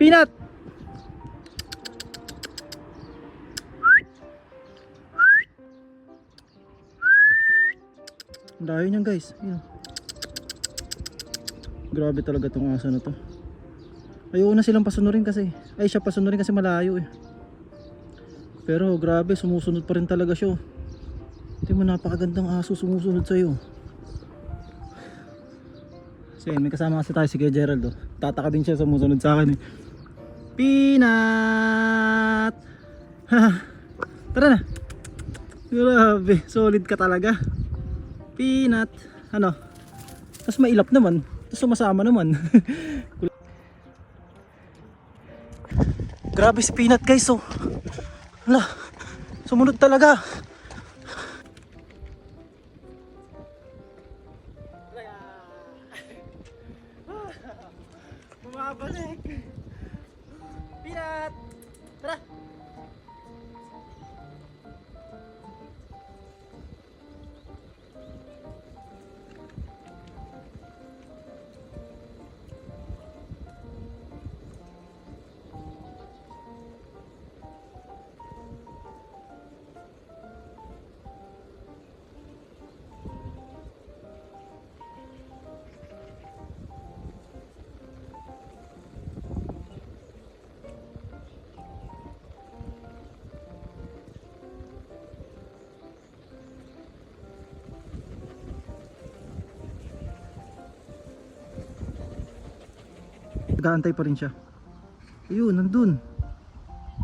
Peanut! Ang layo niyan guys. Yun. Grabe talaga tong aso na to. Ayoko na silang pasunurin kasi. Ay siya pasunurin kasi malayo eh. Pero grabe, sumusunod pa rin talaga siya. Ito mo, napakagandang aso sumusunod sa'yo. So yun, may kasama kasi tayo si Kuya Gerald oh. Tataka din siya sumusunod sa akin eh. Peanut! Ha, tara na. Grabe, solid ka talaga. Peanut. Ano? Tapos mailap naman. Tapos sumasama naman. Grabe si Peanut guys oh. Hala, sumunod talaga. Bumabalik. Peanut! Tara! Nag-aantay pa rin siya. Ayun, nandun.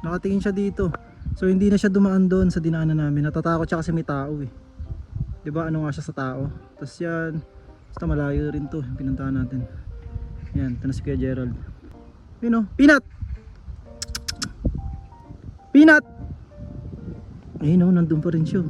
Nakatingin siya dito. So hindi na siya dumaan doon sa dinaanan namin. Natatakot siya kasi may tao eh. 'Di ba? Ano nga siya sa tao. Tapos yan, basta malayo rin to yung pinuntahan natin. Yan, ito na si Kuya Gerald. Yun oh, Peanut! Peanut! Ayun oh, nandun pa rin siya.